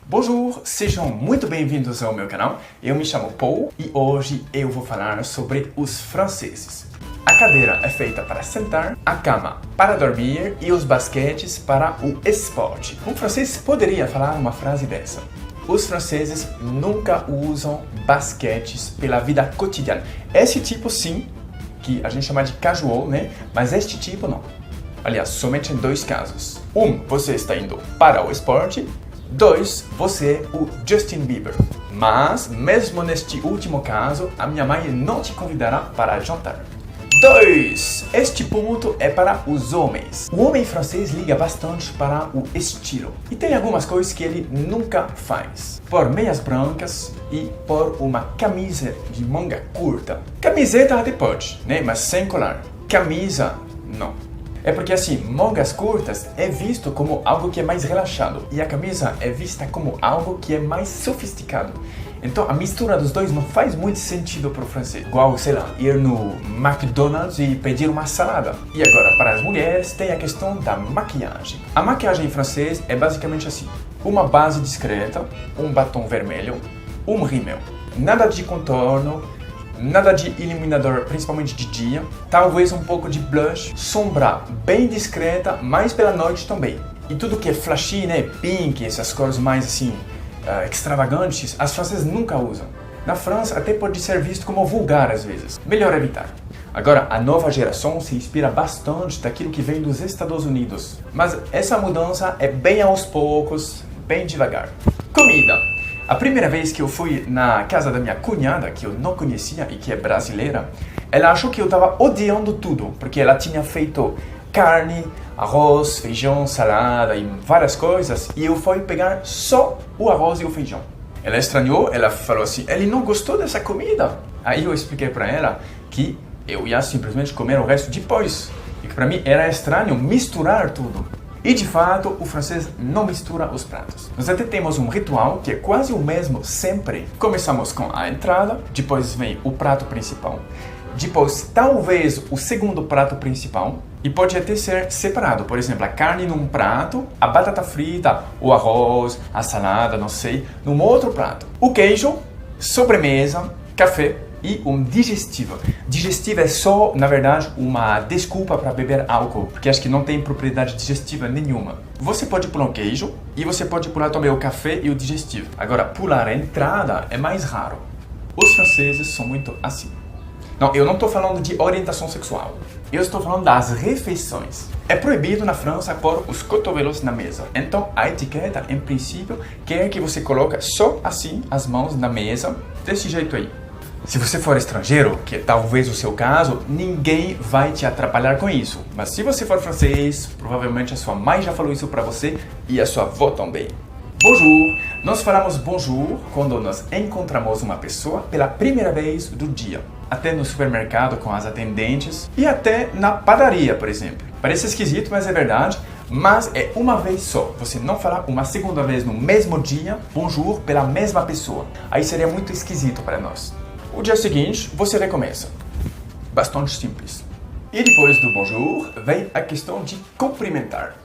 Bonjour, sejam muito bem-vindos ao meu canal. Eu me chamo Paul e hoje eu vou falar sobre os franceses. A cadeira é feita para sentar, a cama para dormir e os basquetes para o esporte. Um francês poderia falar uma frase dessa. Os franceses nunca usam basquetes pela vida cotidiana. Esse tipo sim, que a gente chama de casual, né? Mas este tipo não. Aliás, somente em dois casos. Você está indo para o esporte. 2. Você é o Justin Bieber. Mas, mesmo neste último caso, a minha mãe não te convidará para jantar. 2. Este ponto é para os homens. O homem francês liga bastante para o estilo. E tem algumas coisas que ele nunca faz. Por meias brancas e por uma camisa de manga curta. Camiseta até pode, né? Mas sem colar. Camisa, não. É porque assim, mangas curtas é visto como algo que é mais relaxado e a camisa é vista como algo que é mais sofisticado. Então a mistura dos dois não faz muito sentido para o francês. Igual, sei lá, ir no McDonald's e pedir uma salada. E agora, para as mulheres, tem a questão da maquiagem. A maquiagem em francês é basicamente assim. Uma base discreta, um batom vermelho, um rímel. Nada de contorno, nada de iluminador, principalmente de dia. Talvez um pouco de blush, sombra bem discreta, mas pela noite também. E tudo que é flashy, né? Pink, essas cores mais assim, extravagantes, as francesas nunca usam. Na França até pode ser visto como vulgar às vezes. Melhor evitar. Agora, a nova geração se inspira bastante daquilo que vem dos Estados Unidos. Mas essa mudança é bem aos poucos, bem devagar. Comida. A primeira vez que eu fui na casa da minha cunhada, que eu não conhecia e que é brasileira, ela achou que eu estava odiando tudo, porque ela tinha feito carne, arroz, feijão, salada e várias coisas, e eu fui pegar só o arroz e o feijão. Ela estranhou, ela falou assim, ele não gostou dessa comida. Aí eu expliquei para ela que eu ia simplesmente comer o resto depois, e que para mim era estranho misturar tudo. E de fato, o francês não mistura os pratos. Nós até temos um ritual que é quase o mesmo sempre. Começamos com a entrada, depois vem o prato principal, depois talvez o segundo prato principal, e pode até ser separado. Por exemplo, a carne num prato, a batata frita, o arroz, a salada, não sei, num outro prato. O queijo, sobremesa, café e um digestivo. Digestivo é só, na verdade, uma desculpa para beber álcool, porque acho que não tem propriedade digestiva nenhuma. Você pode pular o queijo e você pode pular também o café e o digestivo. Agora, pular a entrada é mais raro. Os franceses são muito assim. Não, eu não estou falando de orientação sexual. Eu estou falando das refeições. É proibido na França pôr os cotovelos na mesa. Então, a etiqueta, em princípio, quer que você coloque só assim as mãos na mesa, desse jeito aí. Se você for estrangeiro, que é talvez o seu caso, ninguém vai te atrapalhar com isso. Mas se você for francês, provavelmente a sua mãe já falou isso para você e a sua avó também. Bonjour! Nós falamos bonjour quando nós encontramos uma pessoa pela primeira vez do dia. Até no supermercado com as atendentes e até na padaria, por exemplo. Parece esquisito, mas é verdade. Mas é uma vez só. Você não falar uma segunda vez no mesmo dia, bonjour, pela mesma pessoa. Aí seria muito esquisito para nós. O dia seguinte, você recomeça. Bastante simples. E depois do bonjour, vem a questão de cumprimentar.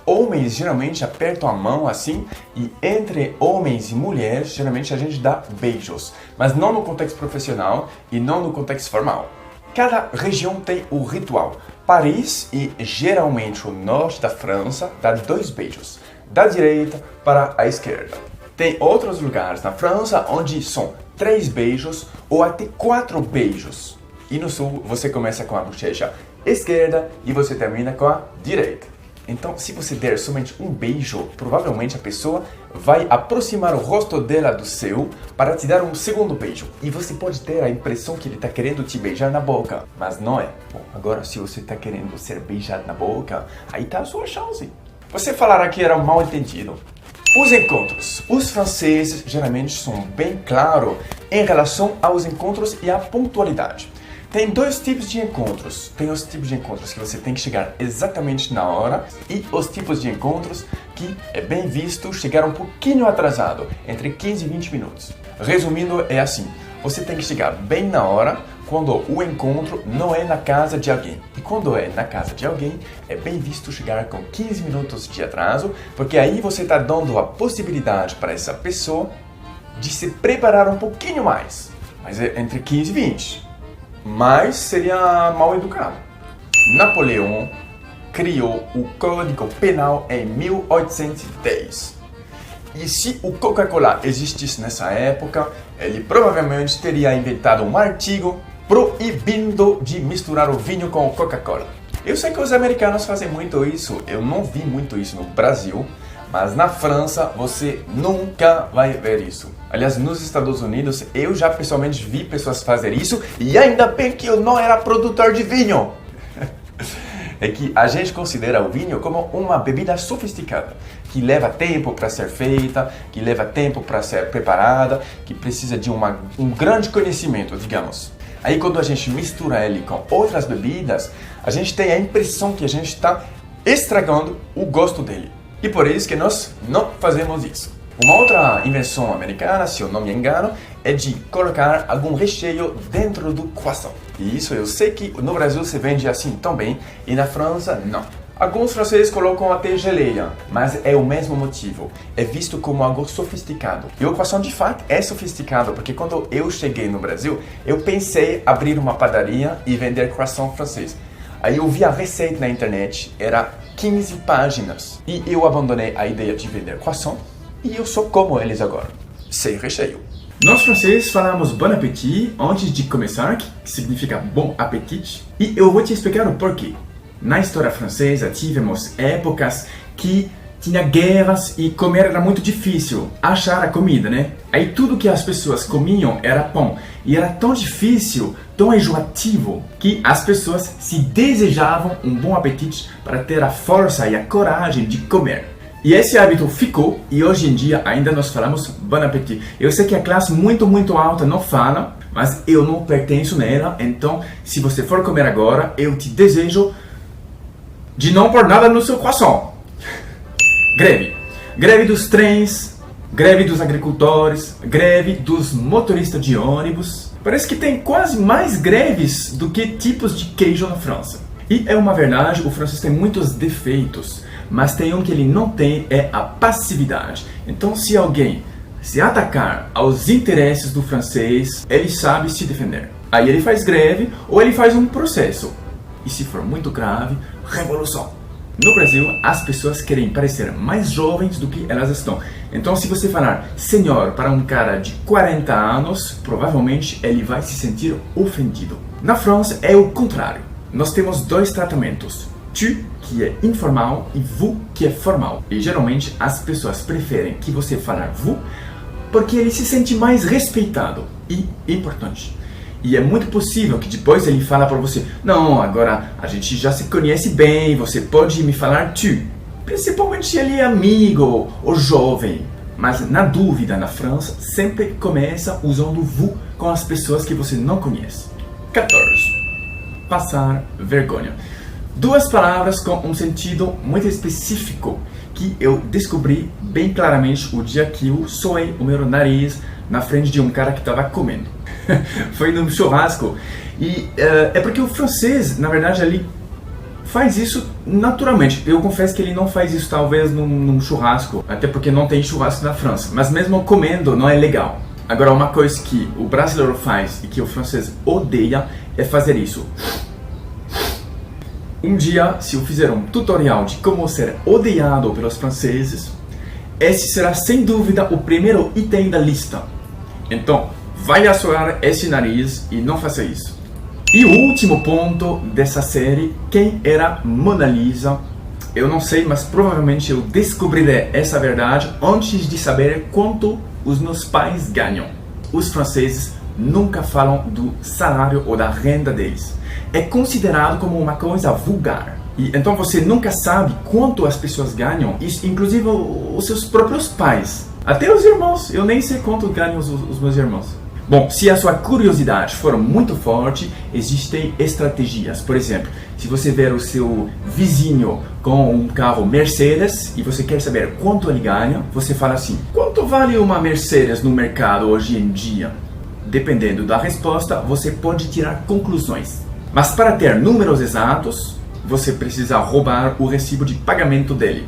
Homens geralmente apertam a mão assim e entre homens e mulheres, geralmente a gente dá beijos. Mas não no contexto profissional e não no contexto formal. Cada região tem o ritual. Paris e geralmente o norte da França dá 2 beijos. Da direita para a esquerda. Tem outros lugares na França onde são 3 beijos ou até 4 beijos. E no sul você começa com a bochecha esquerda e você termina com a direita. Então, se você der somente um beijo, provavelmente a pessoa vai aproximar o rosto dela do seu para te dar um segundo beijo. E você pode ter a impressão que ele está querendo te beijar na boca, mas não é. Bom, agora se você está querendo ser beijado na boca, aí está a sua chance. Você falará que era um mal entendido. Os encontros. Os franceses geralmente são bem claros em relação aos encontros e à pontualidade. Tem 2 tipos de encontros. Tem os tipos de encontros que você tem que chegar exatamente na hora e os tipos de encontros que é bem visto chegar um pouquinho atrasado, entre 15 e 20 minutos. Resumindo, é assim. Você tem que chegar bem na hora, quando o encontro não é na casa de alguém. E quando é na casa de alguém, é bem visto chegar com 15 minutos de atraso, porque aí você está dando a possibilidade para essa pessoa de se preparar um pouquinho mais. Mas é entre 15 e 20. Mas seria mal educado. Napoleão criou o Código Penal em 1810. E se o Coca-Cola existisse nessa época, ele provavelmente teria inventado um artigo proibindo de misturar o vinho com o Coca-Cola. Eu sei que os americanos fazem muito isso, eu não vi muito isso no Brasil, mas na França você nunca vai ver isso. Aliás, nos Estados Unidos eu já pessoalmente vi pessoas fazerem isso e ainda bem que eu não era produtor de vinho. É que a gente considera o vinho como uma bebida sofisticada, que leva tempo para ser feita, que leva tempo para ser preparada, que precisa de um grande conhecimento, digamos. Aí quando a gente mistura ele com outras bebidas, a gente tem a impressão que a gente está estragando o gosto dele. E por isso que nós não fazemos isso. Uma outra invenção americana, se eu não me engano, é de colocar algum recheio dentro do croissant. E isso eu sei que no Brasil se vende assim também, e na França não. Alguns franceses colocam até geleia, mas é o mesmo motivo. É visto como algo sofisticado. E o croissant de fato é sofisticado, porque quando eu cheguei no Brasil, eu pensei em abrir uma padaria e vender croissant francês. Aí eu vi a receita na internet, era 15 páginas. E eu abandonei a ideia de vender croissant, e eu só como eles agora, sem recheio. Nós franceses falamos bon appétit antes de começar, que significa bom apetite, e eu vou te explicar o porquê. Na história francesa tivemos épocas que tinha guerras e comer era muito difícil, achar a comida, né? Aí tudo que as pessoas comiam era pão, e era tão difícil, tão enjoativo, que as pessoas se desejavam um bom apetite para ter a força e a coragem de comer. E esse hábito ficou, e hoje em dia ainda nós falamos bon appétit. Eu sei que a classe muito alta não fala, mas eu não pertenço nela, então se você for comer agora, eu te desejo de não pôr nada no seu croissant. Greve. Greve dos trens, greve dos agricultores, greve dos motoristas de ônibus. Parece que tem quase mais greves do que tipos de queijo na França. E é uma verdade, o francês tem muitos defeitos, mas tem um que ele não tem, é a passividade. Então, se alguém se atacar aos interesses do francês, ele sabe se defender. Aí ele faz greve ou ele faz um processo. E se for muito grave, revolução. No Brasil, as pessoas querem parecer mais jovens do que elas estão. Então, se você falar senhor para um cara de 40 anos, provavelmente ele vai se sentir ofendido. Na França, é o contrário. Nós temos dois tratamentos. Tu, que é informal, e vous, que é formal. E geralmente as pessoas preferem que você fale vous, porque ele se sente mais respeitado e importante. E é muito possível que depois ele fala para você, não, agora a gente já se conhece bem, você pode me falar tu. Principalmente se ele é amigo ou jovem. Mas na dúvida, na França, sempre começa usando vous com as pessoas que você não conhece. 14. Passar vergonha. Duas palavras com um sentido muito específico que eu descobri bem claramente o dia que eu soei o meu nariz na frente de um cara que estava comendo. Foi num churrasco. E é porque o francês, na verdade, ele faz isso naturalmente. Eu confesso que ele não faz isso talvez num churrasco, até porque não tem churrasco na França. Mas mesmo comendo não é legal. Agora, uma coisa que o brasileiro faz e que o francês odeia é fazer isso. Um dia, se eu fizer um tutorial de como ser odiado pelos franceses, esse será sem dúvida o primeiro item da lista. Então, vai assoar esse nariz e não faça isso. E o último ponto dessa série, quem era Mona Lisa? Eu não sei, mas provavelmente eu descobrirei essa verdade antes de saber quanto os meus pais ganham. Os franceses nunca falam do salário ou da renda deles. É considerado como uma coisa vulgar. E então você nunca sabe quanto as pessoas ganham, inclusive os seus próprios pais. Até os irmãos, eu nem sei quanto ganham os meus irmãos. Bom, se a sua curiosidade for muito forte, existem estratégias. Por exemplo, se você ver o seu vizinho com um carro Mercedes e você quer saber quanto ele ganha, você fala assim: quanto vale uma Mercedes no mercado hoje em dia? Dependendo da resposta, você pode tirar conclusões. Mas para ter números exatos, você precisa roubar o recibo de pagamento dele.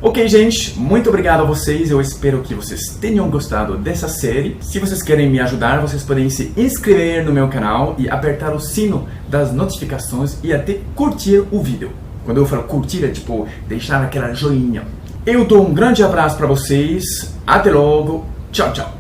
Ok, gente, muito obrigado a vocês. Eu espero que vocês tenham gostado dessa série. Se vocês querem me ajudar, vocês podem se inscrever no meu canal e apertar o sino das notificações e até curtir o vídeo. Quando eu falo curtir, é tipo deixar aquela joinha. Eu dou um grande abraço para vocês. Até logo. Tchau, tchau.